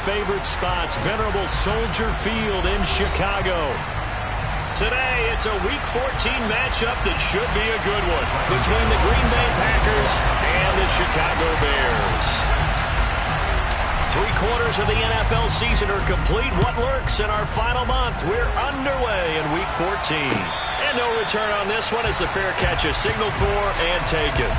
favorite spots, venerable Soldier Field in Chicago. Today, it's a Week 14 matchup that should be a good one between the Green Bay Packers and the Chicago Bears. 3/4 of the NFL season are complete. What lurks in our final month? We're underway in Week 14. And no return on this one as the fair catch is signaled for and taken.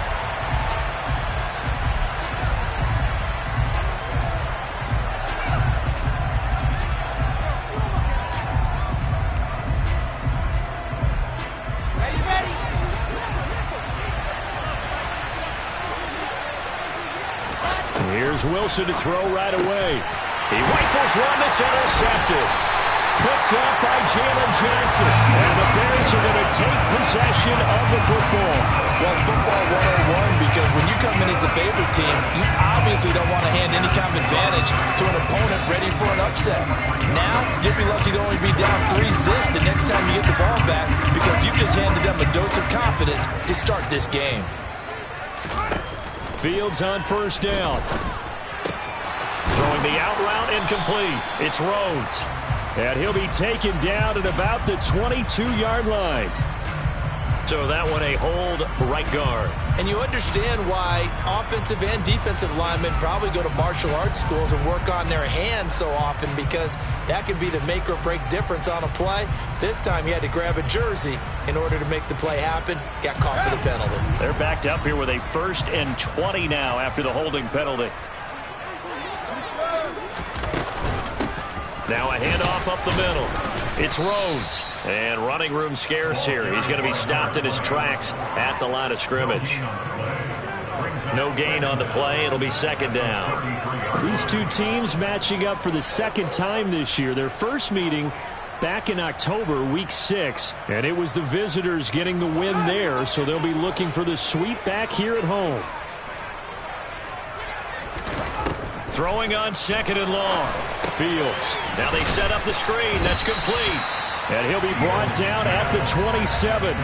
Here's Wilson to throw right away. He rifles one that's intercepted. Picked up by Jalen Johnson. And the Bears are going to take possession of the football. Well, it's football 101 because when you come in as the favorite team, you obviously don't want to hand any kind of advantage to an opponent ready for an upset. Now, you'll be lucky to only be down 3-zip the next time you get the ball back because you've just handed them a dose of confidence to start this game. Fields on first down. Throwing the out route incomplete. It's Rhodes. And he'll be taken down at about the 22-yard line. So that one a hold right guard. And you understand why offensive and defensive linemen probably go to martial arts schools and work on their hands so often because that can be the make or break difference on a play. This time he had to grab a jersey in order to make the play happen. Got caught for the penalty. They're backed up here with a 1st and 20 now after the holding penalty. Now a handoff up the middle. It's Rhodes. And running room scarce here. He's going to be stopped in his tracks at the line of scrimmage. No gain on the play. It'll be 2nd down. These two teams matching up for the 2nd time this year. Their first meeting back in October, Week 6. And it was the visitors getting the win there. So they'll be looking for the sweep back here at home. Throwing on 2nd and long. Fields. Now they set up the screen. That's complete. And he'll be brought down at the 27.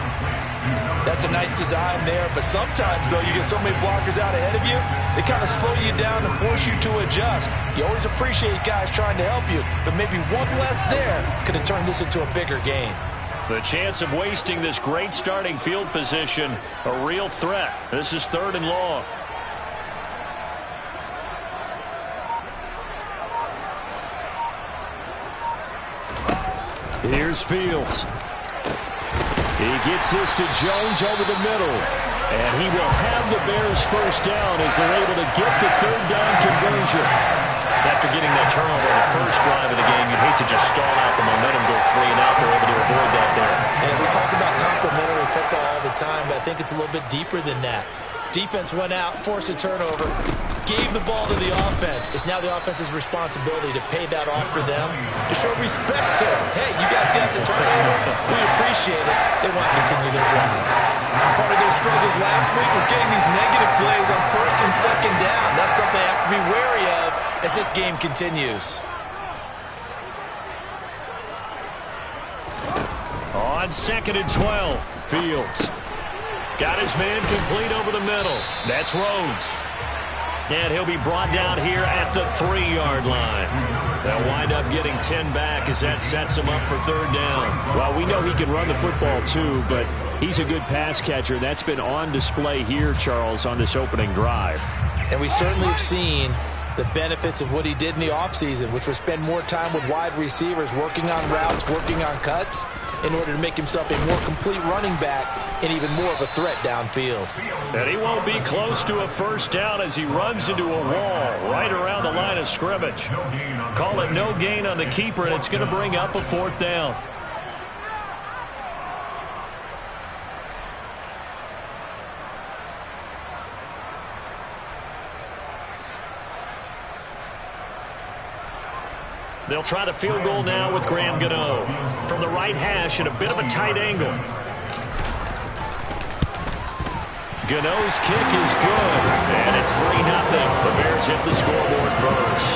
That's a nice design there. But sometimes, though, you get so many blockers out ahead of you, they kind of slow you down and force you to adjust. You always appreciate guys trying to help you, but maybe one less there could have turned this into a bigger game. The chance of wasting this great starting field position, a real threat. This is 3rd and long. Here's Fields. He gets this to Jones over the middle. And he will have the Bears first down as they're able to get the 3rd down conversion. After getting that turnover on the first drive of the game, you'd hate to just stall out the momentum, go 3 and out. They're able to avoid that there. And we talk about complementary football all the time, but I think it's a little bit deeper than that. Defense went out, forced a turnover, gave the ball to the offense. It's now the offense's responsibility to pay that off for them, to show respect to them. Hey, you guys got some turnover. We appreciate it. They want to continue their drive. Part of their struggles last week was getting these negative plays on 1st and 2nd down. That's something they have to be wary of as this game continues. On 2nd and 12, Fields. Got his man complete over the middle. That's Rhodes. And he'll be brought down here at the 3-yard line. They'll wind up getting 10 back as that sets him up for 3rd down. Well, we know he can run the football too, but he's a good pass catcher. That's been on display here, Charles, on this opening drive. And we certainly have seen the benefits of what he did in the offseason, which was spend more time with wide receivers, working on routes, working on cuts, in order to make himself a more complete running back and even more of a threat downfield. And he won't be close to a 1st down as he runs into a wall right around the line of scrimmage. Call it no gain on the keeper, and it's going to bring up a 4th down. They'll try the field goal now with Graham Gano. From the right hash at a bit of a tight angle. Gano's kick is good. And it's 3-0. The Bears hit the scoreboard first.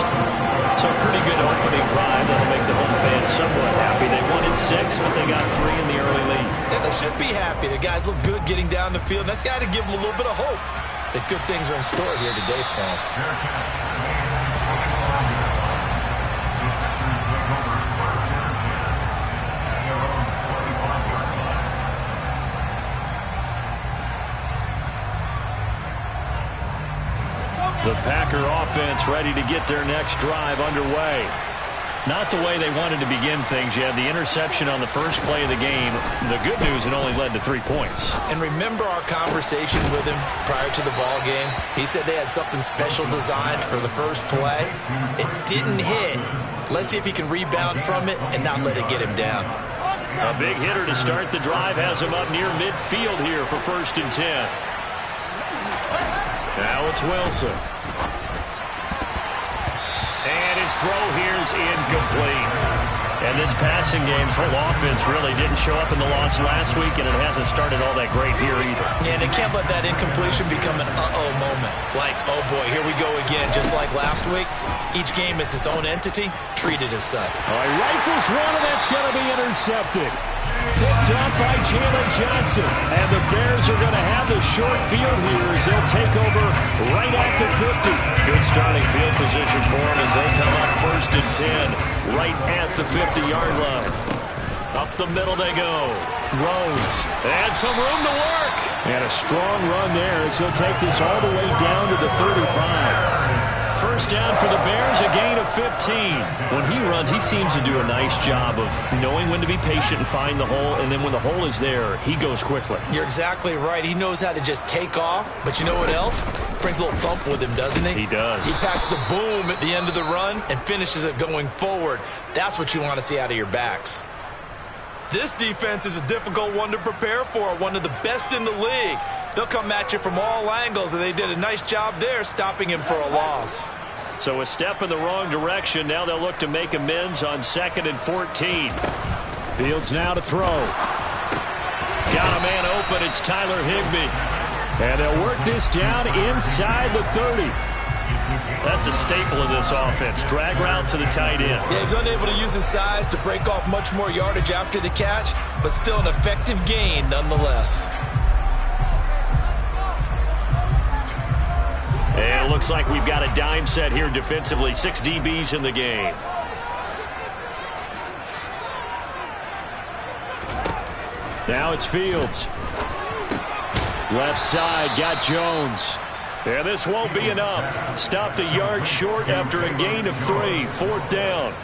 So a pretty good opening drive that'll make the home fans somewhat happy. They wanted 6, but they got 3 in the early lead. And they should be happy. The guys look good getting down the field. That's got to give them a little bit of hope that good things are in store here today for them. Packer offense ready to get their next drive underway. Not the way they wanted to begin things. You had the interception on the first play of the game. The good news, it only led to 3 points. And remember our conversation with him prior to the ball game? He said they had something special designed for the first play. It didn't hit. Let's see if he can rebound from it and not let it get him down. A big hitter to start the drive has him up near midfield here for 1st and 10. Now it's Wilson. And his throw here is incomplete. And this passing game's whole offense really didn't show up in the loss last week, and it hasn't started all that great here either. Yeah, and they can't let that incompletion become an uh-oh moment. Like, oh boy, here we go again, just like last week. Each game is its own entity, treated as such. All right, rifles one, and that's going to be intercepted. Picked up by Jalen Johnson. And the Bears are going to have the short field here as they'll take over right at the 50. Good starting field position for them as they come up 1st and 10 right at the 50-yard line. Up the middle they go. Rose. And some room to work. And a strong run there as he'll take this all the way down to the 35. First down for the Bears, a gain of 15. When he runs, he seems to do a nice job of knowing when to be patient and find the hole, and then when the hole is there, he goes quickly. You're exactly right. He knows how to just take off, but you know what else? Brings a little thump with him, doesn't he? He does. He packs the boom at the end of the run and finishes it going forward. That's what you want to see out of your backs. This defense is a difficult one to prepare for, one of the best in the league. They'll come at you from all angles, and they did a nice job there stopping him for a loss. So a step in the wrong direction. Now they'll look to make amends on 2nd and 14. Fields now to throw. Got a man open. It's Tyler Higbee. And they'll work this down inside the 30. That's a staple of this offense. Drag route to the tight end. Yeah, he's unable to use his size to break off much more yardage after the catch, but still an effective gain nonetheless. And it looks like we've got a dime set here defensively. 6 DBs in the game. Now it's Fields. Left side, got Jones. And this won't be enough. Stopped a yard short after a gain of 3. 4th down.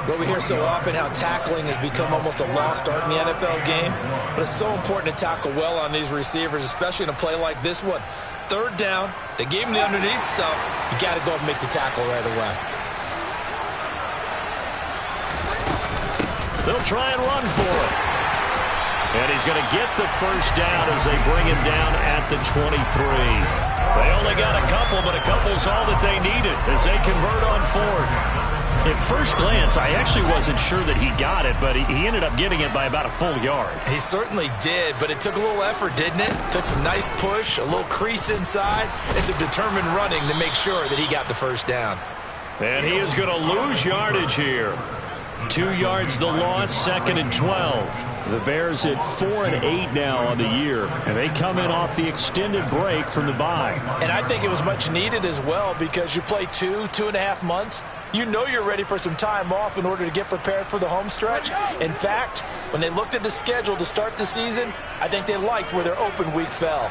Well, we hear so often how tackling has become almost a lost art in the NFL game, but it's so important to tackle well on these receivers, especially in a play like this one. 3rd down, they gave him the underneath stuff. You got to go and make the tackle right away. They'll try and run for it. And he's going to get the first down as they bring him down at the 23. They only got a couple, but a couple's all that they needed as they convert on 4th. At first glance, I actually wasn't sure that he got it, but he ended up getting it by about a full yard. He certainly did, but it took a little effort, didn't it? Took some nice push, a little crease inside, and some determined running to make sure that he got the first down. And he is going to lose yardage here. 2 yards the loss, 2nd and 12. The Bears at 4 and 8 now on the year, and they come in off the extended break from the bye. And I think it was much needed as well because you play 2.5 months. You know you're ready for some time off in order to get prepared for the home stretch. In fact, when they looked at the schedule to start the season, I think they liked where their open week fell.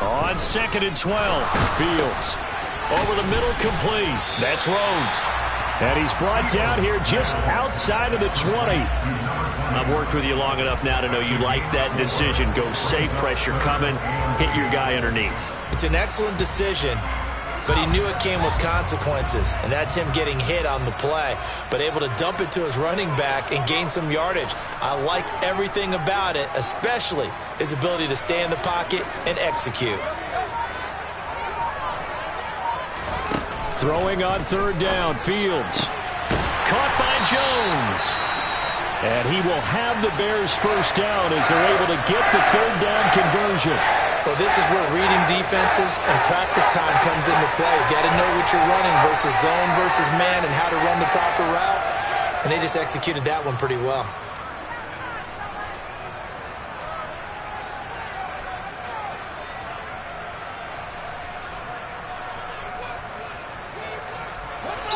On 2nd and 12. Fields. Over the middle, complete. That's Rhodes. And he's brought down here just outside of the 20. I've worked with you long enough now to know you like that decision. Go safe, pressure coming, hit your guy underneath. It's an excellent decision, but he knew it came with consequences, and that's him getting hit on the play, but able to dump it to his running back and gain some yardage. I liked everything about it, especially his ability to stay in the pocket and execute. Throwing on 3rd down, Fields. Caught by Jones. And he will have the Bears first down as they're able to get the 3rd down conversion. Well, this is where reading defenses and practice time comes into play. You got to know what you're running versus zone versus man and how to run the proper route. And they just executed that one pretty well.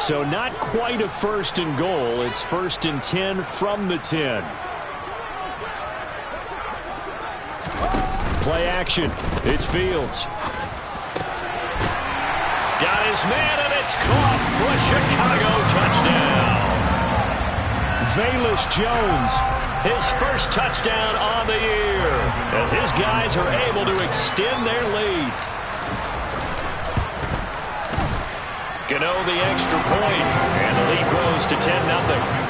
So not quite a 1st and goal. It's 1st and 10 from the 10. Play action. It's Fields. Got his man, and it's caught for a Chicago touchdown. Velus Jones. His first touchdown on the year as his guys are able to extend their lead. Gano the extra point, and the lead grows to 10-0.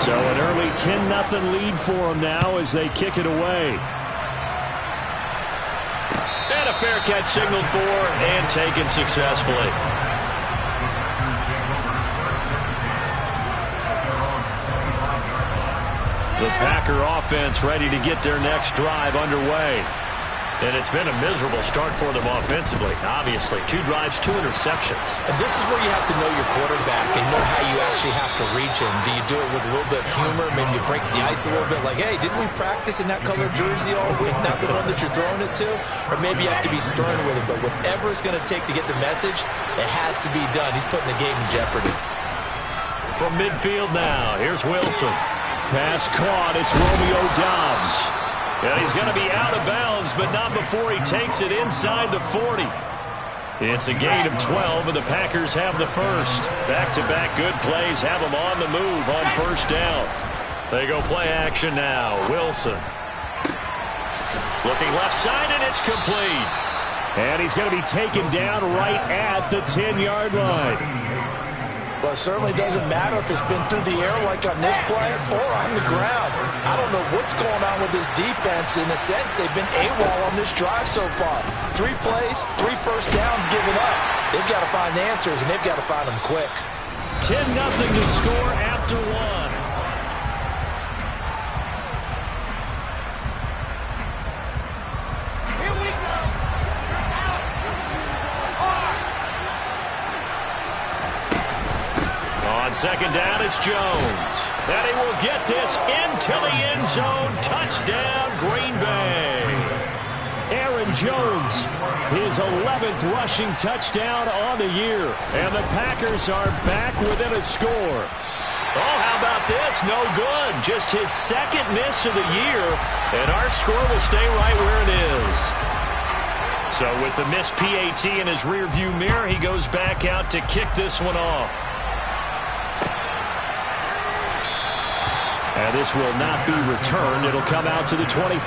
So an early 10-0 lead for them now as they kick it away. And a fair catch signaled for and taken successfully. The Packer offense ready to get their next drive underway. And it's been a miserable start for them offensively, obviously. 2 drives, 2 interceptions. And this is where you have to know your quarterback and know how you actually have to reach him. Do you do it with a little bit of humor? Maybe you break the ice a little bit like, hey, didn't we practice in that color jersey all week, not the one that you're throwing it to? Or maybe you have to be stern with him. But whatever it's going to take to get the message, it has to be done. He's putting the game in jeopardy. From midfield now, here's Wilson. Pass caught. It's Romeo Doubs. And he's going to be out of bounds, but not before he takes it inside the 40. It's a gain of 12, and the Packers have the first. Back-to-back good plays have them on the move on first down. They go play action now. Wilson. Looking left side, and it's complete. And he's going to be taken down right at the 10-yard line. Well, it certainly doesn't matter if it's been through the air like on this play or on the ground. I don't know what's going on with this defense. In a sense, they've been AWOL on this drive so far. 3 plays, 3 first downs given up. They've got to find answers, and they've got to find them quick. 10-0 to score after 1. On second down, it's Jones. And he will get this into the end zone. Touchdown, Green Bay. Aaron Jones, his 11th rushing touchdown on the year. And the Packers are back within a score. Oh, how about this? No good. Just his second miss of the year. And our score will stay right where it is. So with the missed PAT in his rearview mirror, he goes back out to kick this one off. And this will not be returned. It'll come out to the 25.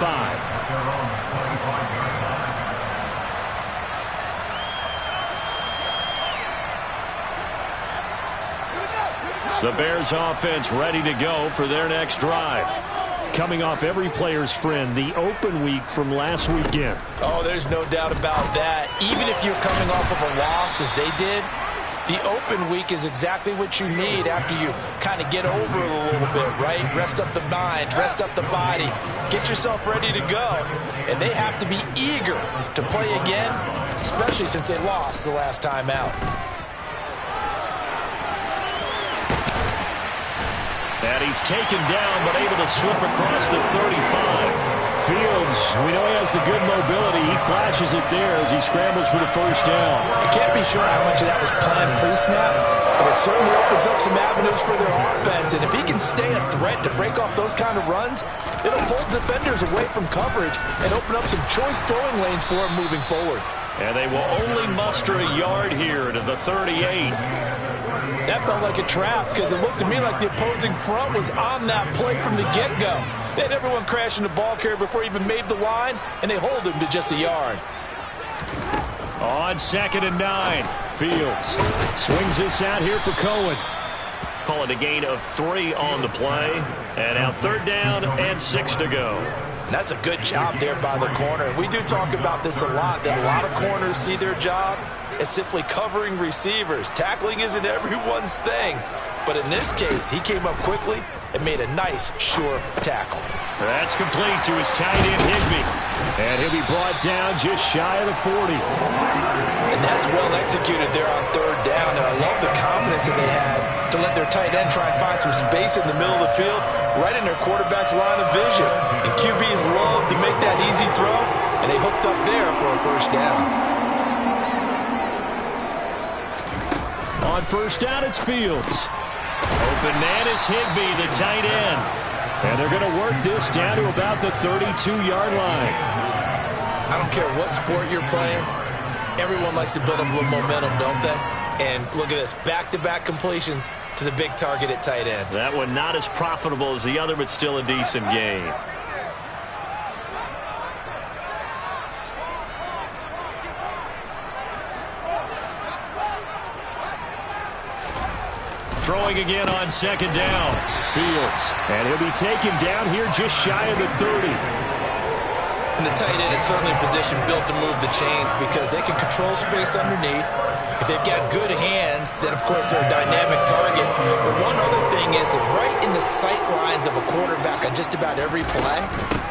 The Bears offense ready to go for their next drive. Coming off every player's friend, the open week from last weekend. Oh, there's no doubt about that. Even if you're coming off of a loss as they did, the open week is exactly what you need after you kind of get over it a little bit, right? Rest up the mind, rest up the body, get yourself ready to go. And they have to be eager to play again, especially since they lost the last time out. And he's taken down, but able to slip across the 35. Fields, we know he has the good mobility. He flashes it there as he scrambles for the first down. I can't be sure how much of that was planned pre-snap, but it certainly opens up some avenues for their offense. And if he can stay a threat to break off those kind of runs, it'll pull defenders away from coverage and open up some choice throwing lanes for him moving forward. And they will only muster a yard here to the 38. That felt like a trap because it looked to me like the opposing front was on that play from the get-go. They had everyone crashing the ball carrier before he even made the line, and they hold him to just a yard. On 2nd and 9, Fields swings this out here for Cohen. Call it a gain of 3 on the play. And now 3rd down and 6 to go. And that's a good job there by the corner. We do talk about this a lot, that a lot of corners see their job as simply covering receivers. Tackling isn't everyone's thing. But in this case, he came up quickly and made a nice, sure tackle. That's complete to his tight end, Higbee. And he'll be brought down just shy of the 40. And that's well executed there on 3rd down. And I love the confidence that they had to let their tight end try and find some space in the middle of the field, right in their quarterback's line of vision. And QBs love to make that easy throw, and they hooked up there for a first down. On 1st down, it's Fields. Bananas Higbee, the tight end. And they're going to work this down to about the 32-yard line. I don't care what sport you're playing. Everyone likes to build up a little momentum, don't they? And look at this, back-to-back completions to the big target at tight end. That one not as profitable as the other, but still a decent gain. Throwing again on second down. Fields. And he'll be taken down here just shy of the 30. And the tight end is certainly in position built to move the chains because they can control space underneath. If they've got good hands, then, of course, they're a dynamic target. But one other thing is that right in the sight lines of a quarterback on just about every play,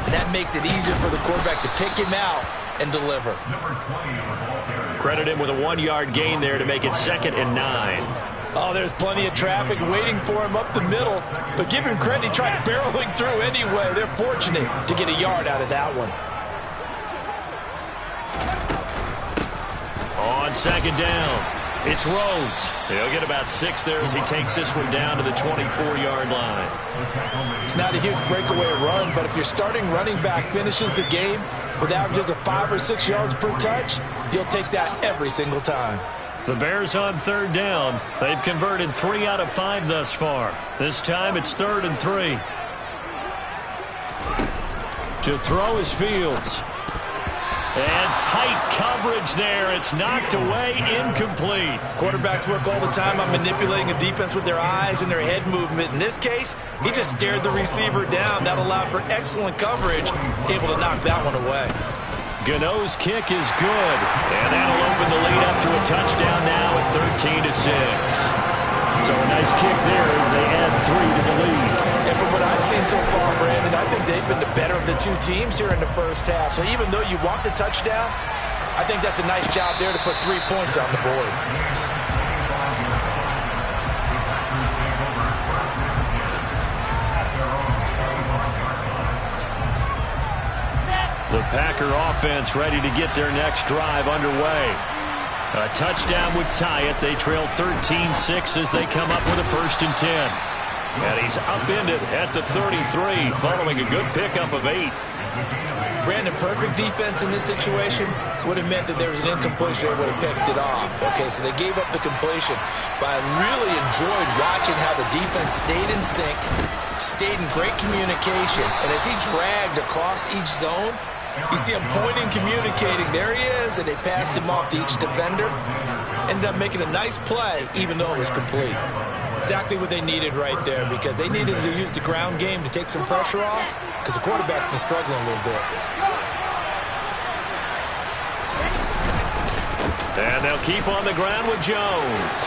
and that makes it easier for the quarterback to pick him out and deliver. Credit him with a 1-yard gain there to make it 2nd and 9. Oh, there's plenty of traffic waiting for him up the middle. But give him credit, he tried barreling through anyway. They're fortunate to get a yard out of that one. On second down, it's Rhodes. He'll get about 6 there as he takes this one down to the 24-yard line. It's not a huge breakaway run, but if your starting running back finishes the game with averages of 5 or 6 yards per touch, you'll take that every single time. The Bears on 3rd down. They've converted 3 out of 5 thus far. This time it's 3rd and 3. To throw is Fields. And tight coverage there. It's knocked away, incomplete. Quarterbacks work all the time on manipulating a defense with their eyes and their head movement. In this case, he just stared the receiver down. That allowed for excellent coverage, able to knock that one away. Gano's kick is good, and that'll open the lead up to a touchdown now at 13-6. So a nice kick there as they add 3 to the lead. And from what I've seen so far, Brandon, I think they've been the better of the two teams here in the first half. So even though you want the touchdown, I think that's a nice job there to put 3 points on the board. The Packer offense ready to get their next drive underway. A touchdown would tie it. They trail 13-6 as they come up with a 1st and 10. And he's upended at the 33 following a good pickup of 8. Brandon, perfect defense in this situation would have meant that there was an incompletion. They would have picked it off. Okay, so they gave up the completion. But I really enjoyed watching how the defense stayed in sync, stayed in great communication. And as he dragged across each zone, you see him pointing, communicating. There he is, and they passed him off to each defender. Ended up making a nice play, even though it was complete. Exactly what they needed right there, because they needed to use the ground game to take some pressure off, because the quarterback's been struggling a little bit. And they'll keep on the ground with Jones.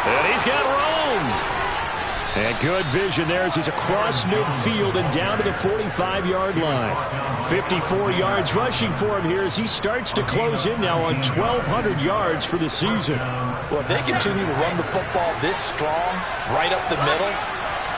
And he's got Rome. And good vision there as he's across midfield and down to the 45-yard line. 54 yards rushing for him here as he starts to close in now on 1,200 yards for the season. Well, if they continue to run the football this strong, right up the middle,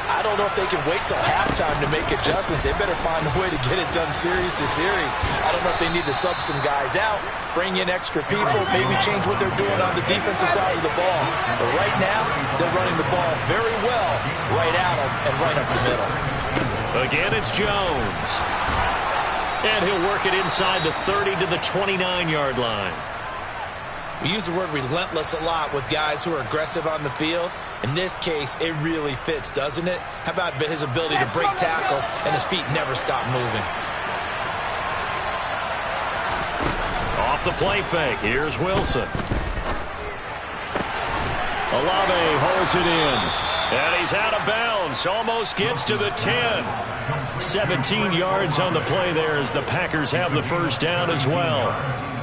I don't know if they can wait till halftime to make adjustments. They better find a way to get it done series to series. I don't know if they need to sub some guys out, bring in extra people, maybe change what they're doing on the defensive side of the ball. But right now, they're running the ball very well right at them and right up the middle. Again, it's Jones. And he'll work it inside the 30 to the 29-yard line. We use the word relentless a lot with guys who are aggressive on the field. In this case, it really fits, doesn't it? How about his ability to break tackles and his feet never stop moving? Off the play fake, here's Wilson. Olave holds it in. And he's out of bounds, almost gets to the 10. 17 yards on the play there as the Packers have the 1st down as well.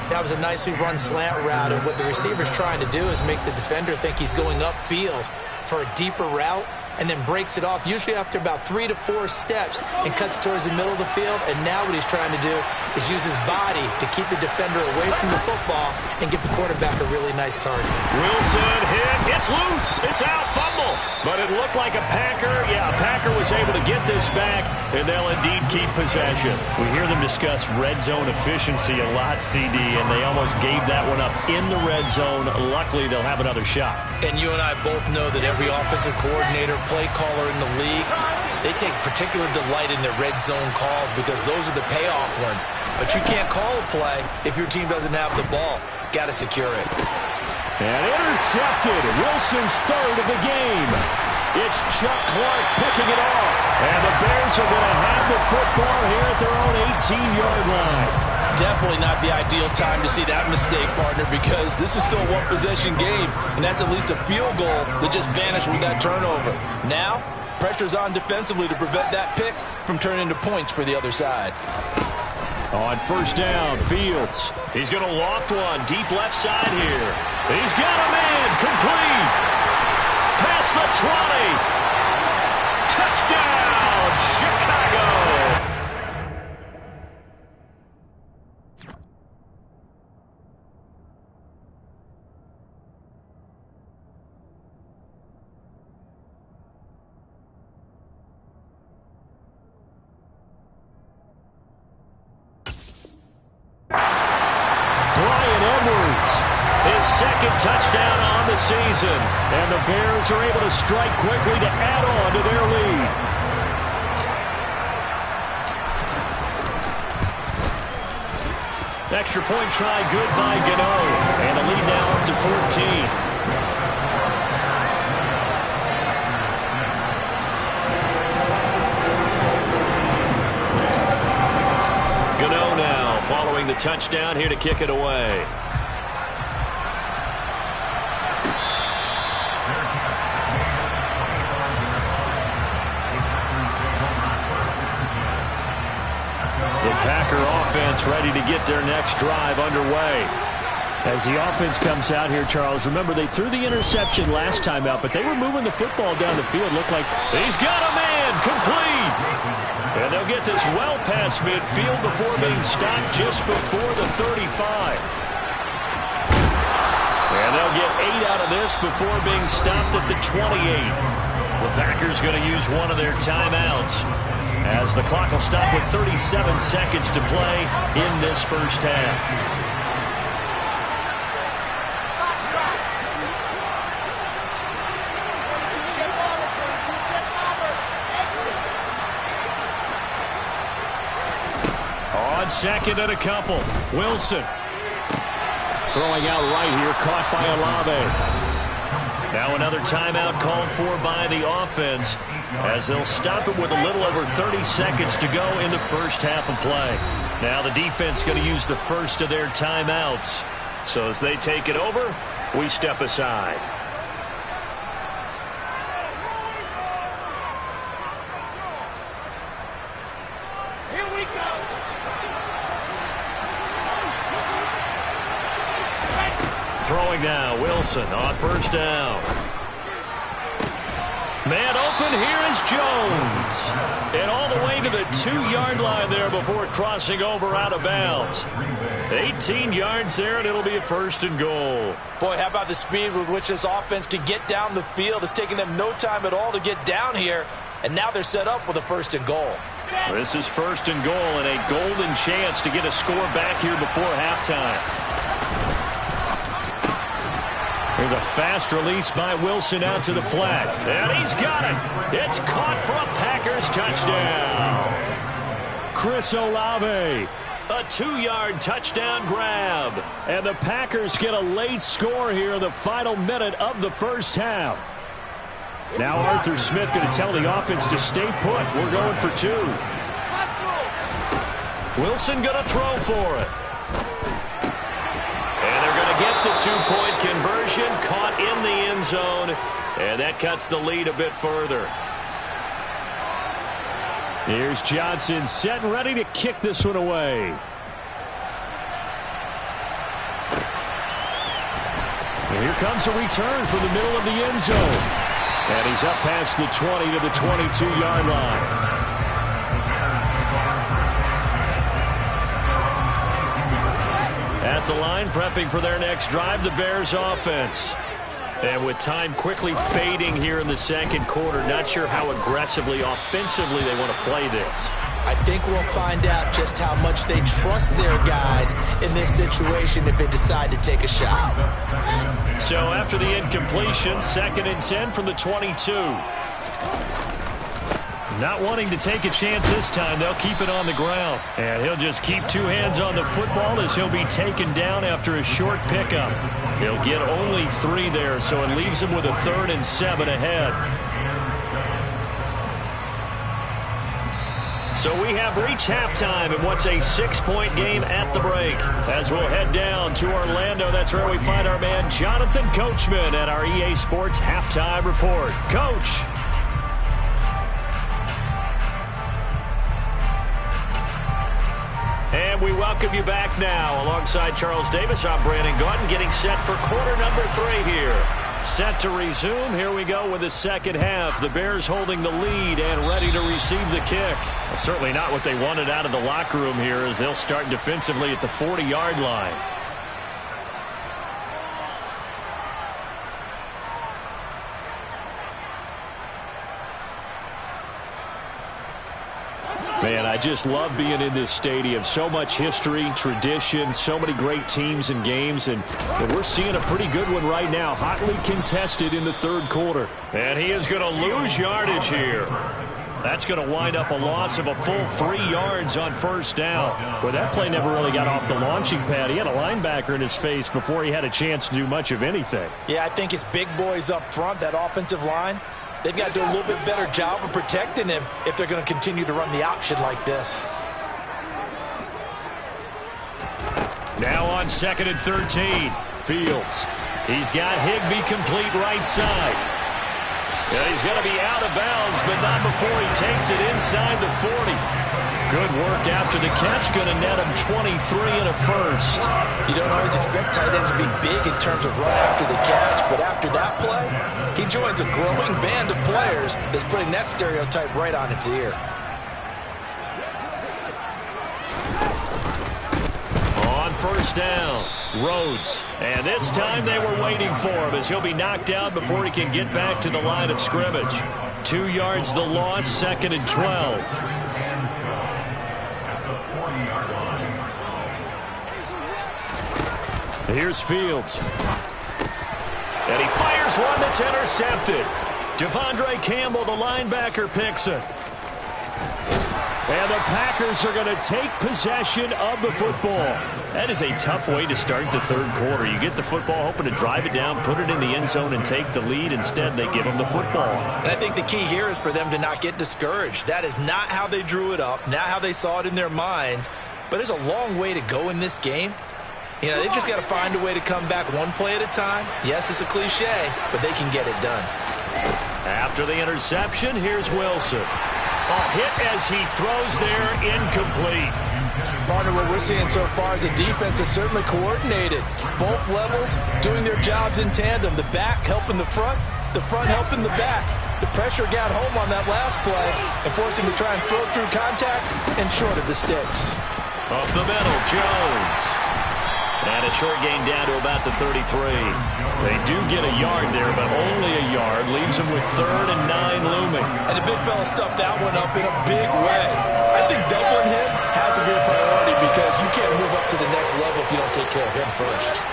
That was a nicely run slant route, and what the receiver's trying to do is make the defender think he's going upfield for a deeper route, and then breaks it off, usually after about 3 to 4 steps, and cuts towards the middle of the field. And now what he's trying to do is use his body to keep the defender away from the football and give the quarterback a really nice target. Wilson hit. It's loose. It's out. Fumble. But it looked like a Packer. Yeah, a Packer was able to get this back, and they'll indeed keep possession. We hear them discuss red zone efficiency a lot, CD, and they almost gave that one up in the red zone. Luckily, they'll have another shot. And you and I both know that every offensive coordinator play caller in the league, they take particular delight in their red zone calls because those are the payoff ones. But you can't call a play if your team doesn't have the ball. Got to secure it. And intercepted. Wilson's third of the game. It's Chuck Clark picking it off. And the Bears are going to have the football here at their own 18-yard line. Definitely not the ideal time to see that mistake, partner, because this is still a one-possession game, and that's at least a field goal that just vanished with that turnover. Now, pressure's on defensively to prevent that pick from turning into points for the other side. On first down, Fields. He's going to loft one deep left side here. He's got a man complete. Past the 20. Touchdown, Chicago. Second touchdown on the season. And the Bears are able to strike quickly to add on to their lead. Extra point try good by Gano. And the lead now up to 14. Gano now following the touchdown here to kick it away. The Packer offense ready to get their next drive underway. As the offense comes out here, Charles, remember they threw the interception last time out, but they were moving the football down the field. Looked like he's got a man complete. And they'll get this well past midfield before being stopped just before the 35. And they'll get 8 out of this before being stopped at the 28. The Packers going to use one of their timeouts, as the clock will stop with 37 seconds to play in this first half. On second and a couple, Wilson. Throwing out right here, caught by Olave. Now another timeout called for by the offense, as they'll stop it with a little over 30 seconds to go in the first half of play. Now the defense going to use the first of their timeouts. So as they take it over, we step aside. Here we go. Throwing now, Wilson on first down. Man open, here is Jones. And all the way to the 2-yard line there before crossing over out of bounds. 18 yards there, and it'll be a first and goal. Boy, how about the speed with which this offense can get down the field? It's taking them no time at all to get down here, and now they're set up with a first and goal. This is first and goal, and a golden chance to get a score back here before halftime. Here's a fast release by Wilson out to the flat. And he's got it. It's caught for a Packers touchdown. Chris Olave. A 2-yard touchdown grab. And the Packers get a late score here in the final minute of the first half. Now Arthur Smith going to tell the offense to stay put. We're going for 2. Wilson going to throw for it. And they're going to get the 2-point conversion, caught in the end zone, and that cuts the lead a bit further. Here's Johnson set and ready to kick this one away. And here comes a return from the middle of the end zone. And he's up past the 20 to the 22-yard line. At the line, prepping for their next drive, the Bears offense. And with time quickly fading here in the second quarter, not sure how aggressively, offensively they want to play this. I think we'll find out just how much they trust their guys in this situation if they decide to take a shot. So after the incompletion, 2nd and 10 from the 22. Not wanting to take a chance this time. They'll keep it on the ground. And he'll just keep two hands on the football as he'll be taken down after a short pickup. He'll get only 3 there, so it leaves him with a 3rd and 7 ahead. So we have reached halftime in what's a 6-point game at the break. As we'll head down to Orlando, that's where we find our man Jonathan Coachman at our EA Sports Halftime Report. Coach. And we welcome you back now. Alongside Charles Davis, I'm Brandon Gaudin, getting set for quarter number 3 here. Set to resume. Here we go with the second half. The Bears holding the lead and ready to receive the kick. Well, certainly not what they wanted out of the locker room here as they'll start defensively at the 40-yard line. Man, I just love being in this stadium. So much history, tradition, so many great teams and games, and we're seeing a pretty good one right now. Hotly contested in the 3rd quarter. And he is going to lose yardage here. That's going to wind up a loss of a full 3 yards on 1st down. Well, that play never really got off the launching pad. He had a linebacker in his face before he had a chance to do much of anything. Yeah, I think it's big boys up front, that offensive line. They've got to do a little bit better job of protecting him if they're going to continue to run the option like this. Now on 2nd and 13. Fields. He's got Higbee complete right side. Yeah, he's going to be out of bounds, but not before he takes it inside the 40. Good work after the catch. Going to net him 23 and a 1st. You don't always expect tight ends to be big in terms of run after the catch, but after that play, he joins a growing band of players that's putting that stereotype right on its ear. On 1st down, Rhodes. And this time they were waiting for him as he'll be knocked out before he can get back to the line of scrimmage. 2 yards the loss, 2nd and 12. Here's Fields. And he fires one that's intercepted. Devondre Campbell, the linebacker, picks it. And the Packers are going to take possession of the football. That is a tough way to start the 3rd quarter. You get the football, hoping to drive it down, put it in the end zone, and take the lead. Instead, they give them the football. And I think the key here is for them to not get discouraged. That is not how they drew it up, not how they saw it in their minds. But there's a long way to go in this game. You know, they've just got to find a way to come back one play at a time. Yes, it's a cliche, but they can get it done. After the interception, here's Wilson. A hit as he throws there, incomplete. Partner, what we're seeing so far is the defense is certainly coordinated. Both levels doing their jobs in tandem. The back helping the front helping the back. The pressure got home on that last play and forced him to try and throw through contact and short of the sticks. Up the middle, Jones. And a short gain down to about the 33. They do get a yard there, but only a yard. Leaves them with 3rd and 9 looming. And the big fella stuffed that one up in a big way. I think doubling him has to be a priority because you can't move up to the next level if you don't take care of him first.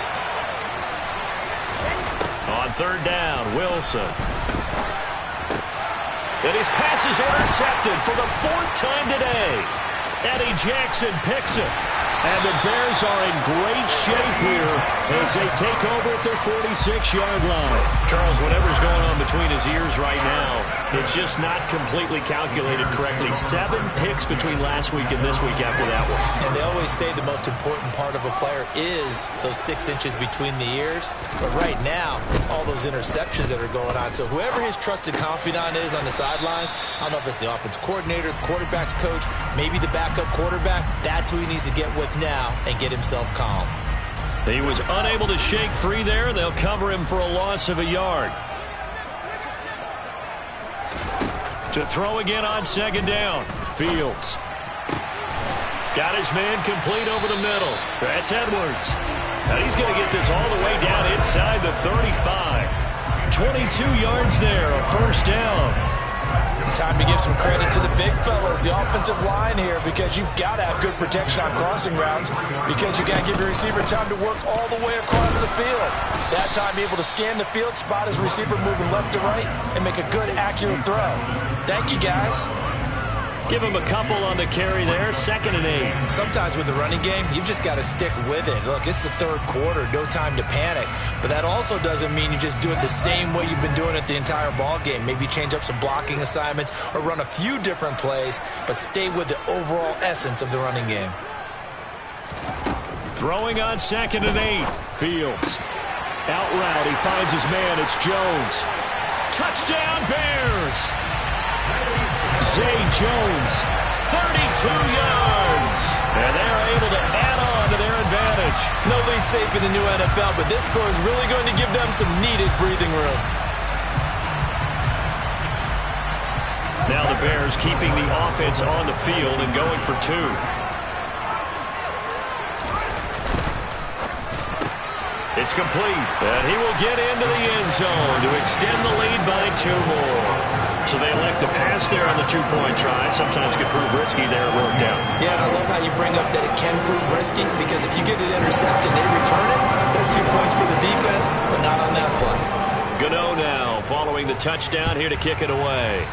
On 3rd down, Wilson. And his pass is intercepted for the 4th time today. Eddie Jackson picks it. And the Bears are in great shape here as they take over at their 46-yard line. Charles, whatever's going on between his ears right now, it's just not completely calculated correctly. 7 picks between last week and this week after that one. And they always say the most important part of a player is those 6 inches between the ears. But right now, it's all those interceptions that are going on. So whoever his trusted confidant is on the sidelines, I don't know if it's the offense coordinator, the quarterback's coach, maybe the backup quarterback, that's who he needs to get with now and get himself calm. He was unable to shake free there. They'll cover him for a loss of a yard. To throw again on 2nd down. Fields. Got his man complete over the middle. That's Edwards. And he's going to get this all the way down inside the 35. 22 yards there, a 1st down. Time to give some credit to the big fellas, the offensive line here, because you've got to have good protection on crossing routes, because you got to give your receiver time to work all the way across the field. That time able to scan the field, spot his receiver moving left to right, and make a good, accurate throw. Thank you, guys. Give him a couple on the carry there, 2nd and 8. Sometimes with the running game, you've just got to stick with it. Look, it's the third quarter, no time to panic. But that also doesn't mean you just do it the same way you've been doing it the entire ball game. Maybe change up some blocking assignments or run a few different plays, but stay with the overall essence of the running game. Throwing on 2nd and 8. Fields. Out route, he finds his man. It's Jones. Touchdown, Bears! Zay Jones. 32 yards. And they're able to add on to their advantage. No lead safe in the new NFL, but this score is really going to give them some needed breathing room. Now the Bears keeping the offense on the field and going for 2. It's complete, and he will get into the end zone to extend the lead by 2 more. So they elect to pass there on the 2-point try. Sometimes could prove risky there. It worked out. Yeah, and I love how you bring up that it can prove risky, because if you get it intercepted and they return it, that's 2 points for the defense, but not on that play. Gano now following the touchdown here to kick it away.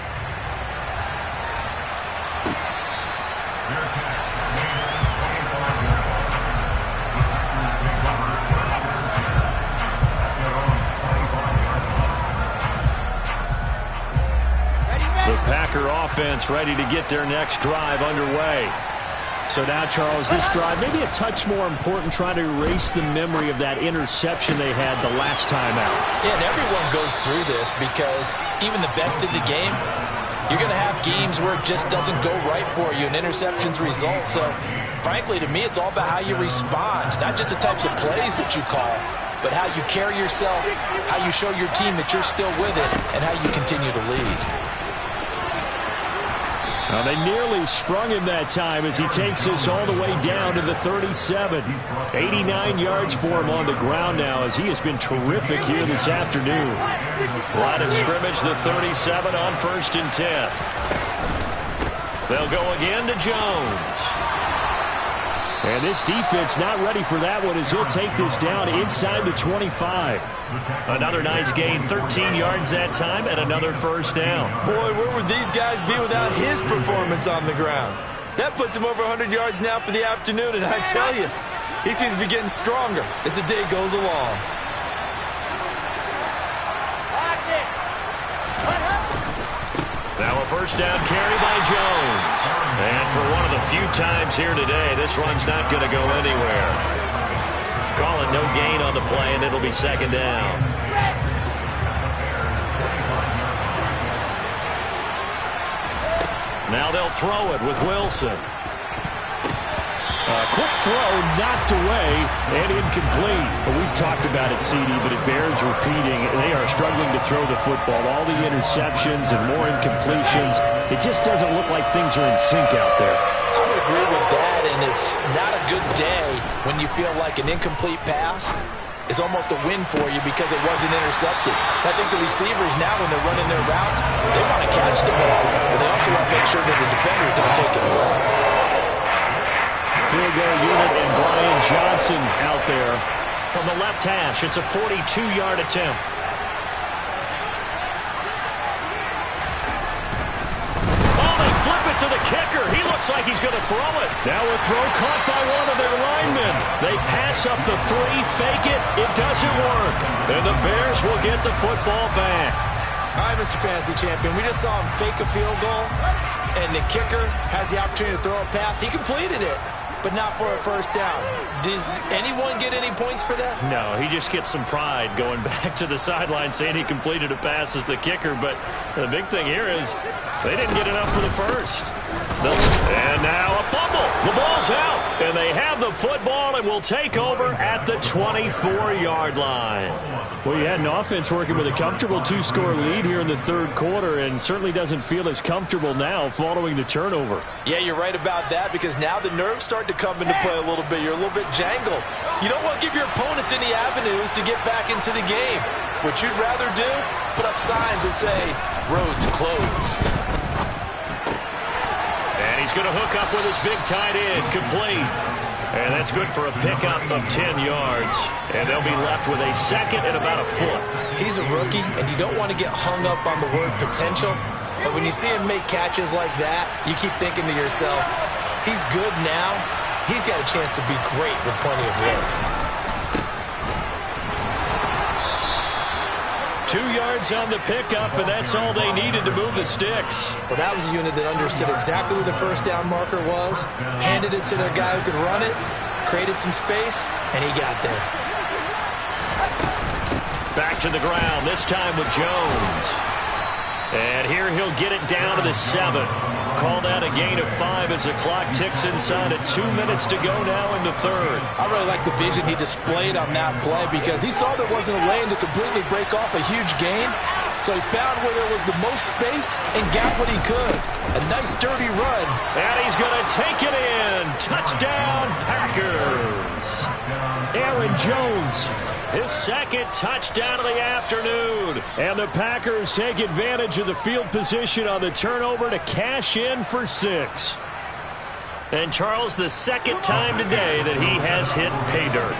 The Packer offense ready to get their next drive underway. So now, Charles, this drive maybe a touch more important, trying to erase the memory of that interception they had the last time out. Yeah, and everyone goes through this, because even the best in the game, you're going to have games where it just doesn't go right for you and interceptions result. So, frankly, to me, it's all about how you respond, not just the types of plays that you call, but how you carry yourself, how you show your team that you're still with it, and how you continue to lead. Well, they nearly sprung him that time as he takes this all the way down to the 37. 89 yards for him on the ground now, as he has been terrific here this afternoon. Line of scrimmage, the 37 on 1st and 10. They'll go again to Jones. And this defense not ready for that one, as he'll take this down inside the 25. Another nice gain, 13 yards that time, and another first down. Boy, where would these guys be without his performance on the ground? That puts him over 100 yards now for the afternoon, and I tell you, he seems to be getting stronger as the day goes along. Now a first down carry by Jones. And for one of the few times here today, this run's not going to go anywhere. Call it no gain on the play, and it'll be 2nd down. Now they'll throw it with Wilson. Quick throw, knocked away, and incomplete. But we've talked about it, CD, but it bears repeating. They are struggling to throw the football. All the interceptions and more incompletions. It just doesn't look like things are in sync out there. I would agree with that, and it's not a good day when you feel like an incomplete pass is almost a win for you because it wasn't intercepted. I think the receivers now, when they're running their routes, they want to catch the ball, but they also want to make sure that the defenders don't take it away. Field goal unit and Brian Johnson out there. From the left hash, it's a 42-yard attempt. Oh, they flip it to the kicker. He looks like he's going to throw it. Now a throw caught by one of their linemen. They pass up the 3, fake it. It doesn't work. And the Bears will get the football back. All right, Mr. Fantasy Champion, we just saw him fake a field goal, and the kicker has the opportunity to throw a pass. He completed it, but not for a first down. Does anyone get any points for that? No, he just gets some pride going back to the sideline saying he completed a pass as the kicker. But the big thing here is they didn't get enough for the first. And now a fumble. The ball's out. And they have the football and will take over at the 24-yard line. Well, you had an offense working with a comfortable 2-score lead here in the third quarter, and certainly doesn't feel as comfortable now following the turnover. Yeah, you're right about that, because now the nerves start to come into play a little bit. You're a little bit jangled. You don't want to give your opponents any avenues to get back into the game. What you'd rather do, put up signs that say, roads closed. He's going to hook up with his big tight end, complete. And that's good for a pickup of 10 yards. And they'll be left with a second and about a foot. He's a rookie, and you don't want to get hung up on the word potential. But when you see him make catches like that, you keep thinking to yourself, he's good now. He's got a chance to be great with plenty of work. 2 yards on the pickup, and that's all they needed to move the sticks. Well, that was a unit that understood exactly where the first down marker was, handed it to their guy who could run it, created some space, and he got there. Back to the ground, this time with Jones. And here he'll get it down to the 7. Call that a gain of 5 as the clock ticks inside of 2 minutes to go now in the third. I really like the vision he displayed on that play because he saw there wasn't a lane to completely break off a huge gain. So he found where there was the most space and got what he could. A nice dirty run. And he's going to take it in. Touchdown, Packers. Aaron Jones, his second touchdown of the afternoon. And the Packers take advantage of the field position on the turnover to cash in for 6. And Charles, the second time today that he has hit pay dirt.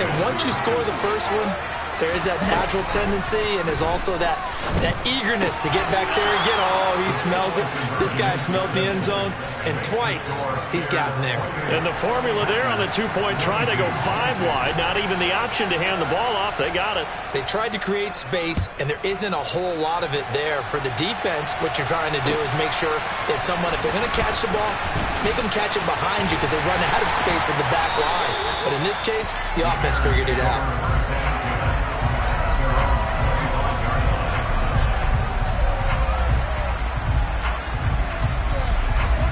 And once you score the first one, there is that natural tendency, and there's also that eagerness to get back there again. Oh, he smells it. This guy smelled the end zone, and twice he's gotten there. And the formula there on the two-point try, they go 5 wide. Not even the option to hand the ball off. They got it. They tried to create space, and there isn't a whole lot of it there. For the defense, what you're trying to do is make sure that someone, if they're going to catch the ball, make them catch it behind you because they run out of space with the back line. But in this case, the offense figured it out.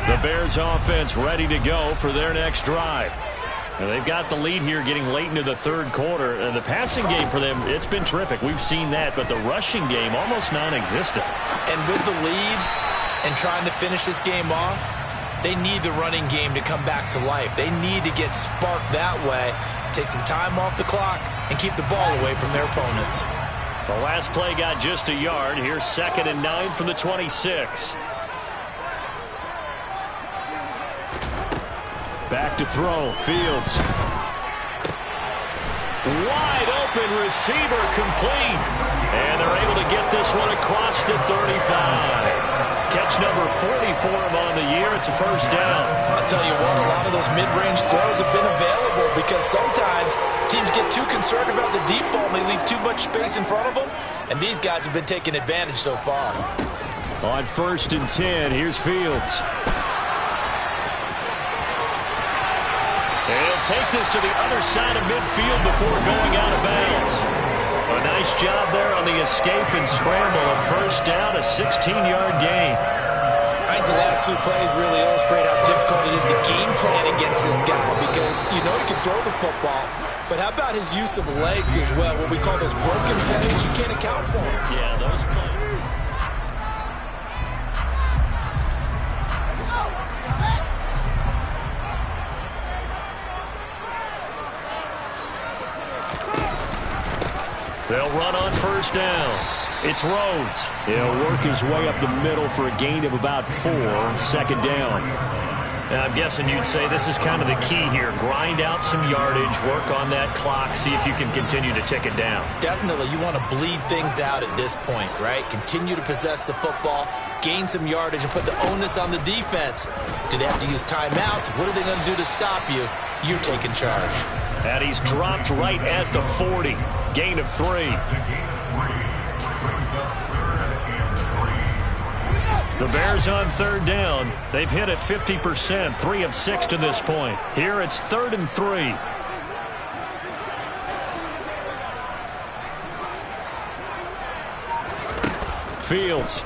The Bears offense ready to go for their next drive. And they've got the lead here getting late into the third quarter. And the passing game for them, it's been terrific. We've seen that. But the rushing game, almost non-existent. And with the lead and trying to finish this game off, they need the running game to come back to life. They need to get sparked that way, take some time off the clock, and keep the ball away from their opponents. The last play got just a yard. Here's 2nd and 9 from the 26. Back to throw. Fields. Wide open receiver, complete. And they're able to get this one across the 35. Catch number 40 for him on the year. It's a first down. I'll tell you what, a lot of those mid-range throws have been available because sometimes teams get too concerned about the deep ball and they leave too much space in front of them. And these guys have been taking advantage so far. On 1st and 10, here's Fields. And he'll take this to the other side of midfield before going out of bounds. A nice job there on the escape and scramble. A first down, a 16-yard gain. I think the last 2 plays really illustrate how difficult it is to game plan against this guy because you know he can throw the football, but how about his use of legs as well? What we call those broken plays, you can't account for them. Yeah, those plays. They'll run on first down. It's Rhodes. He'll work his way up the middle for a gain of about 4. 2nd down. Now, I'm guessing you'd say this is kind of the key here. Grind out some yardage, work on that clock, see if you can continue to tick it down. Definitely, you want to bleed things out at this point, right? Continue to possess the football, gain some yardage, and put the onus on the defense. Do they have to use timeouts? What are they going to do to stop you? You're taking charge. And he's dropped right at the 40. Gain of 3. The Bears on 3rd down. They've hit it 50%, 3 of 6 to this point. Here it's 3rd and 3. Fields.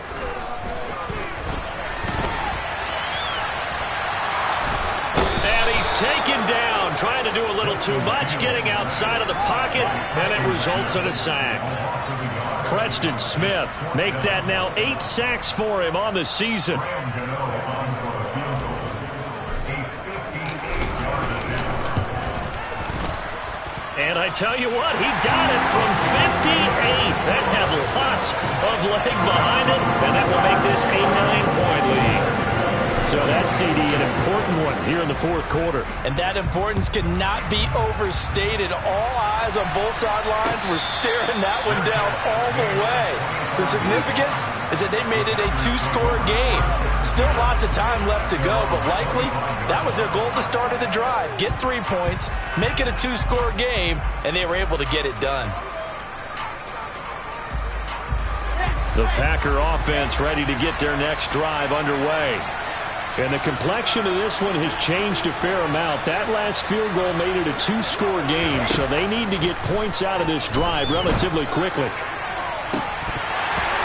And he's taken down, trying to do a little too much, getting outside of the pocket, and it results in a sack. Preston Smith make that now 8 sacks for him on the season. And I tell you what, he got it from 58. That had lots of leg behind it, and that will make this a 9-point lead. So that CD, an important one here in the fourth quarter. And that importance cannot be overstated. All eyes on both sidelines were staring that one down all the way. The significance is that they made it a two-score game. Still lots of time left to go, but likely that was their goal at the start of the drive. Get 3 points, make it a two-score game, and they were able to get it done. The Packer offense ready to get their next drive underway. And the complexion of this one has changed a fair amount. That last field goal made it a two-score game, so they need to get points out of this drive relatively quickly.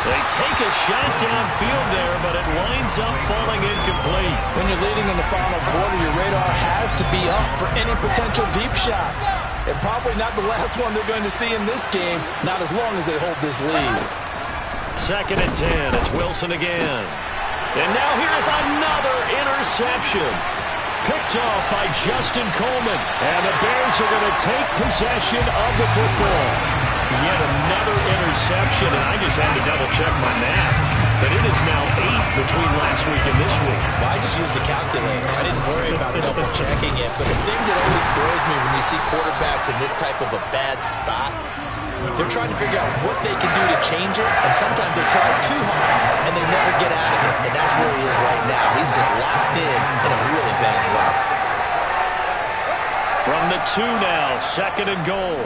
They take a shot downfield there, but it winds up falling incomplete. When you're leading in the final quarter, your radar has to be up for any potential deep shots. And probably not the last one they're going to see in this game, not as long as they hold this lead. 2nd and 10. It's Wilson again. And now here's another interception. Picked off by Justin Coleman. And the Bears are going to take possession of the football. Yet another interception, and I just had to double-check my math. But it is now 8 between last week and this week. Well, I just used the calculator. I didn't worry about double-checking it. But the thing that always throws me when you see quarterbacks in this type of a bad spot, they're trying to figure out what they can do to change it, and sometimes they try too hard, and they never get out of it. And that's where he is right now. He's just locked in a really bad way. From the 2 now, 2nd and goal.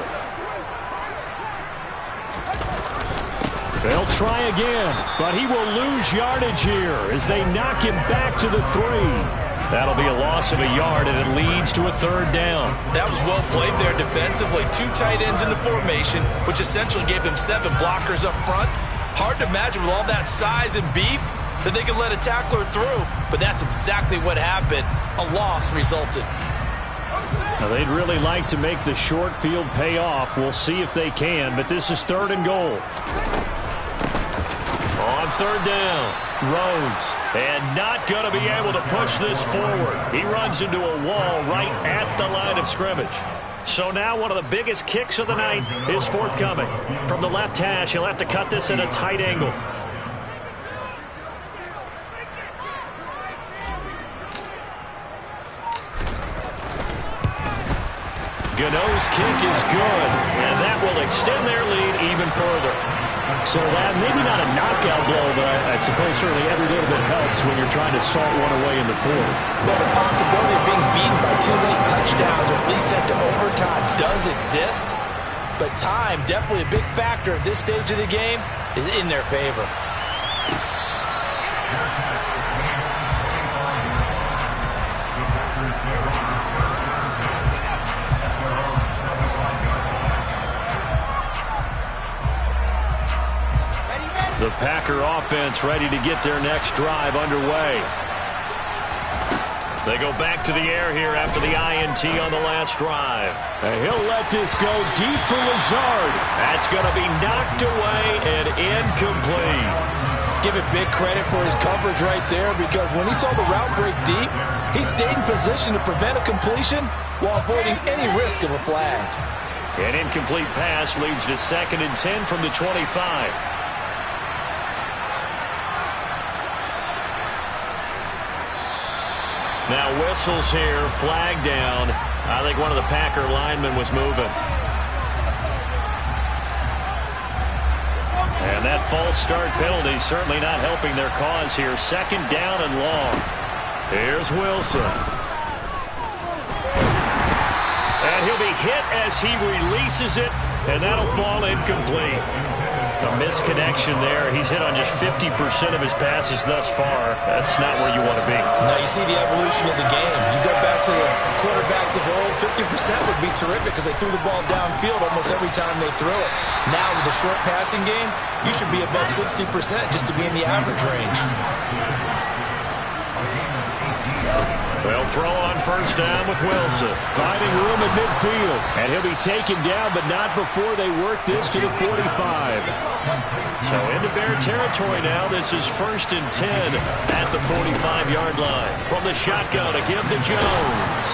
They'll try again, but he will lose yardage here as they knock him back to the 3. That'll be a loss of a yard, and it leads to a 3rd down. That was well played there defensively. 2 tight ends in the formation, which essentially gave them 7 blockers up front. Hard to imagine with all that size and beef that they could let a tackler through, but that's exactly what happened. A loss resulted. Now, they'd really like to make the short field pay off. We'll see if they can, but this is 3rd and goal. On 3rd down, Rhodes, and not going to be able to push this forward. He runs into a wall right at the line of scrimmage. So now one of the biggest kicks of the night is forthcoming. From the left hash, he'll have to cut this at a tight angle. Gano's kick is good, and that will extend their lead even further. So that maybe not a knockout blow, but I suppose certainly every little bit helps when you're trying to salt one away in the 4th. Well, the possibility of being beaten by 2 late touchdowns or at least sent to overtime does exist, but time, definitely a big factor at this stage of the game, is in their favor. The Packer offense ready to get their next drive underway. They go back to the air here after the INT on the last drive. And he'll let this go deep for Lazard. That's going to be knocked away and incomplete. Give it big credit for his coverage right there, because when he saw the route break deep, he stayed in position to prevent a completion while avoiding any risk of a flag. An incomplete pass leads to 2nd and 10 from the 25. Now whistles here, flag down. I think one of the Packer linemen was moving. And that false start penalty certainly not helping their cause here. 2nd down and long. Here's Wilson. And he'll be hit as he releases it, and that'll fall incomplete. A misconnection there. He's hit on just 50% of his passes thus far. That's not where you want to be. Now you see the evolution of the game. You go back to the quarterbacks of old, 50% would be terrific because they threw the ball downfield almost every time they threw it. Now with the short passing game, you should be above 60% just to be in the average range. They'll throw on 1st down with Wilson. Finding room at midfield. And he'll be taken down, but not before they work this to the 45. So into Bear territory now. This is 1st and 10 at the 45-yard line. From the shotgun, a give to Jones.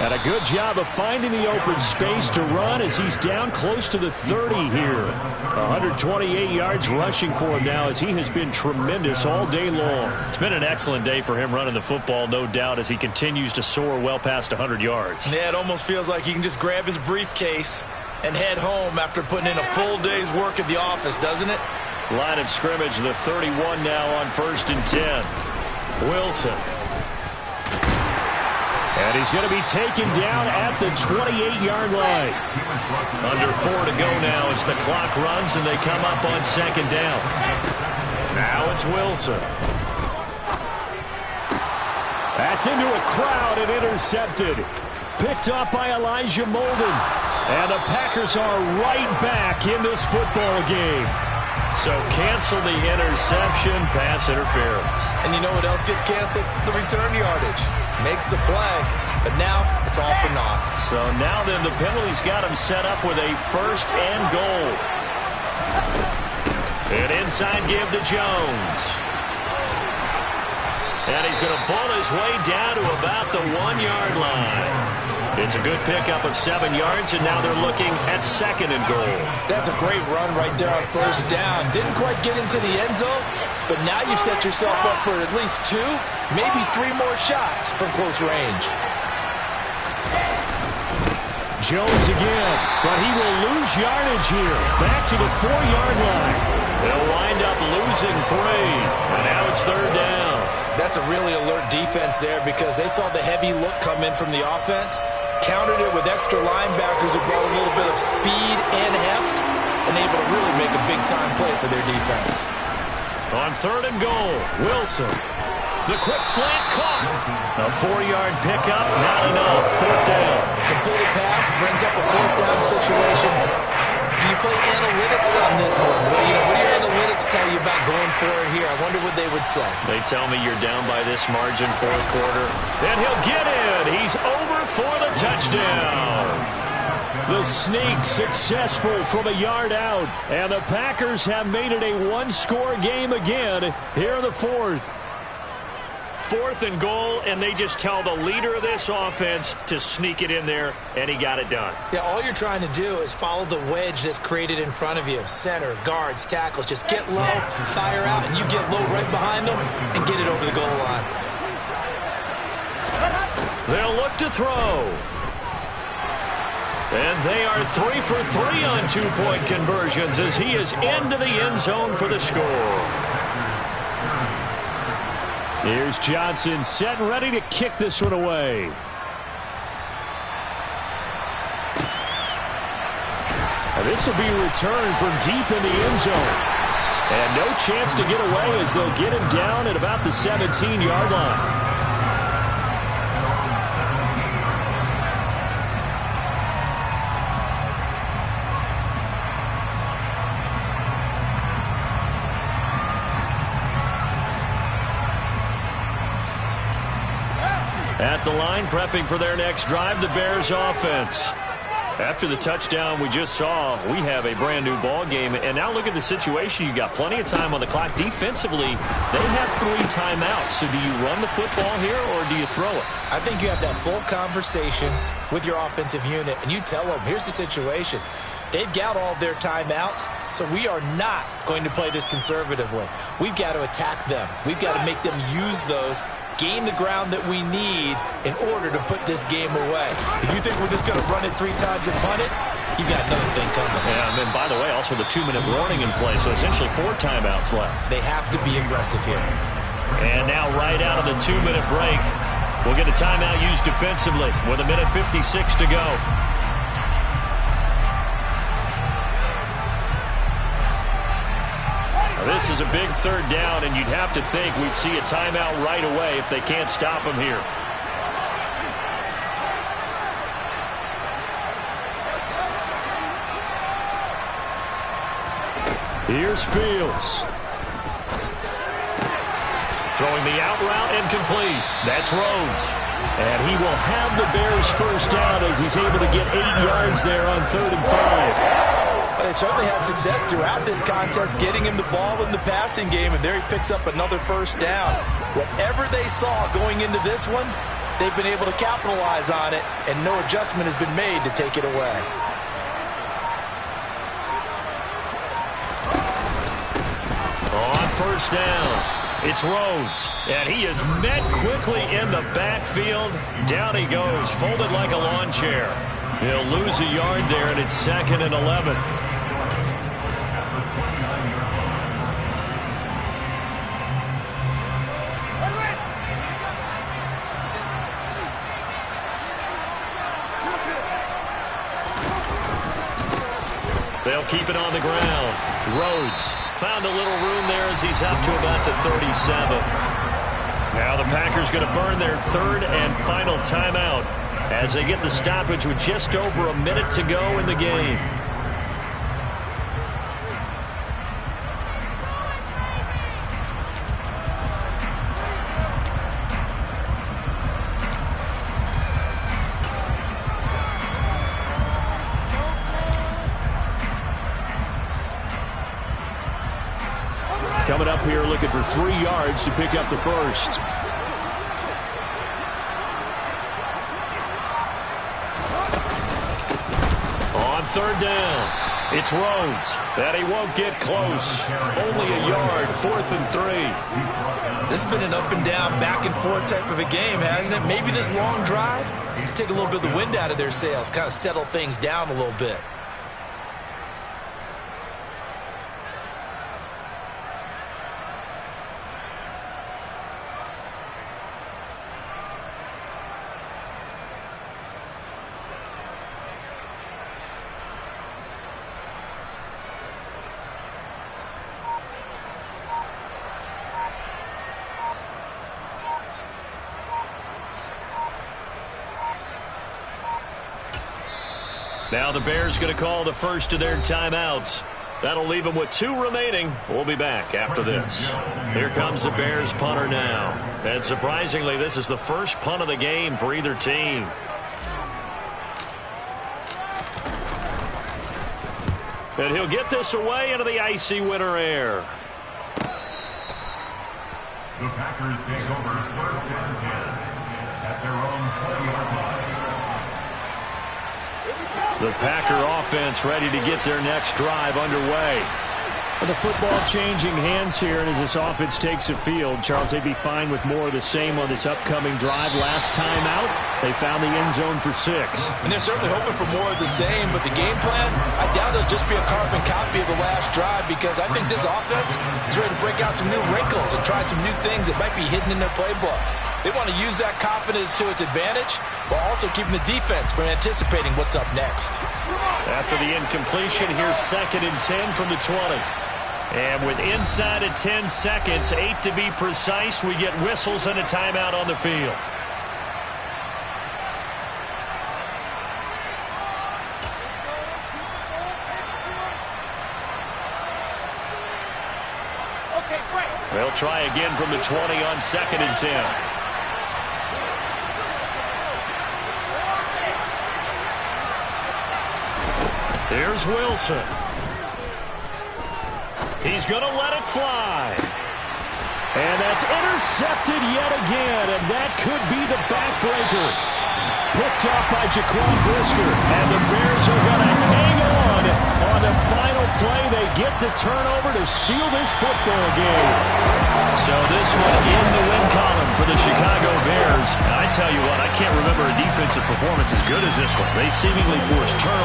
And a good job of finding the open space to run as he's down close to the 30 here. 128 yards rushing for him now as he has been tremendous all day long. It's been an excellent day for him running the football, no doubt, as he continues to soar well past 100 yards. Yeah, it almost feels like he can just grab his briefcase and head home after putting in a full day's work at the office, doesn't it? Line of scrimmage, the 31 now on 1st and 10. Wilson. And he's going to be taken down at the 28-yard line. Under 4 to go now as the clock runs and they come up on 2nd down. Now it's Wilson. That's into a crowd and intercepted. Picked up by Elijah Molden. And the Packers are right back in this football game. So cancel the interception, pass interference. And you know what else gets canceled? The return yardage. Makes the play, but now it's all for naught. So now then the penalty's got him set up with a 1st and goal. An inside give to Jones. And he's going to pull his way down to about the 1-yard line. It's a good pickup of 7 yards, and now they're looking at 2nd and goal. That's a great run right there on 1st down. Didn't quite get into the end zone, but now you've set yourself up for at least 2, maybe 3 more shots from close range. Jones again, but he will lose yardage here. Back to the 4-yard line. They'll wind up losing 3, and now it's 3rd down. That's a really alert defense there because they saw the heavy look come in from the offense, countered it with extra linebackers who brought a little bit of speed and heft, and able to really make a big-time play for their defense. On 3rd and goal, Wilson. The quick slant caught. A 4-yard pickup, not enough. 4th down. Completed pass brings up a 4th down situation. Do you play analytics on this one? Well, what do your analytics tell you about going for it here? I wonder what they would say. They tell me you're down by this margin, 4th quarter. And he'll get in. He's over for the touchdown. The sneak successful from a yard out. And the Packers have made it a 1-score game again here in the 4th. 4th and goal, and they just tell the leader of this offense to sneak it in there, and he got it done. Yeah, all you're trying to do is follow the wedge that's created in front of you. Center, guards, tackles, just get low, fire out, and you get low right behind them and get it over the goal line. They'll look to throw. And they are 3 for 3 on 2-point conversions as he is into the end zone for the score. Here's Johnson set and ready to kick this one away. And this will be returned from deep in the end zone. And no chance to get away as they'll get him down at about the 17-yard line. At the line, prepping for their next drive, the Bears offense. After the touchdown we just saw, we have a brand new ball game. And now look at the situation. You got plenty of time on the clock. Defensively, they have 3 timeouts. So do you run the football here or do you throw it? I think you have that full conversation with your offensive unit, and you tell them, here's the situation. They've got all their timeouts, so we are not going to play this conservatively. We've got to attack them. We've got to make them use those, gain the ground that we need in order to put this game away. If you think we're just going to run it 3 times and punt it, you got another thing coming. Yeah, and then, by the way, also the 2-minute warning in play, so essentially 4 timeouts left. They have to be aggressive here. And now right out of the 2-minute break, we'll get a timeout used defensively with 1:56 to go. This is a big 3rd down, and you'd have to think we'd see a timeout right away if they can't stop him here. Here's Fields. Throwing the out route incomplete. That's Rhodes. And he will have the Bears first down as he's able to get 8 yards there on 3rd and 5. They certainly had success throughout this contest, getting him the ball in the passing game, and there he picks up another first down. Whatever they saw going into this one, they've been able to capitalize on it, and no adjustment has been made to take it away. On first down, it's Rhodes, and he is met quickly in the backfield. Down he goes, folded like a lawn chair. He'll lose a yard there, and it's 2nd and 11. They'll keep it on the ground. Rhodes found a little room there as he's up to about the 37. Now the Packers going to burn their 3rd and final timeout as they get the stoppage with just over a minute to go in the game. Coming up here looking for 3 yards to pick up the first. On 3rd down, it's Rhodes, and he won't get close. Only a yard, 4th and 3. This has been an up and down, back and forth type of a game, hasn't it? Maybe this long drive can take a little bit of the wind out of their sails, kind of settle things down a little bit. Now the Bears going to call the first of their timeouts. That'll leave them with 2 remaining. We'll be back after this. Here comes the Bears punter now. And surprisingly, this is the first punt of the game for either team. And he'll get this away into the icy winter air. The Packers take over 1st and 10 at their own 20-yard line. The Packer offense ready to get their next drive underway. Well, the football changing hands here, and as this offense takes the field, Charles, they'd be fine with more of the same on this upcoming drive. Last time out, they found the end zone for 6. And they're certainly hoping for more of the same, but the game plan, I doubt it'll just be a carbon copy of the last drive, because I think this offense is ready to break out some new wrinkles and try some new things that might be hidden in their playbook. They want to use that confidence to its advantage while also keeping the defense from anticipating what's up next. After the incompletion, here's 2nd and 10 from the 20. And with inside of 10 seconds, 8 to be precise, we get whistles and a timeout on the field. They'll try again from the 20 on 2nd and 10. Here's Wilson. He's going to let it fly. And that's intercepted yet again, and that could be the backbreaker. Picked off by Jaquan Brisker, and the Bears are going to hang on the final play. They get the turnover to seal this football game. So this one in the win column for the Chicago Bears. I tell you what, I can't remember a defensive performance as good as this one. They seemingly forced turnovers.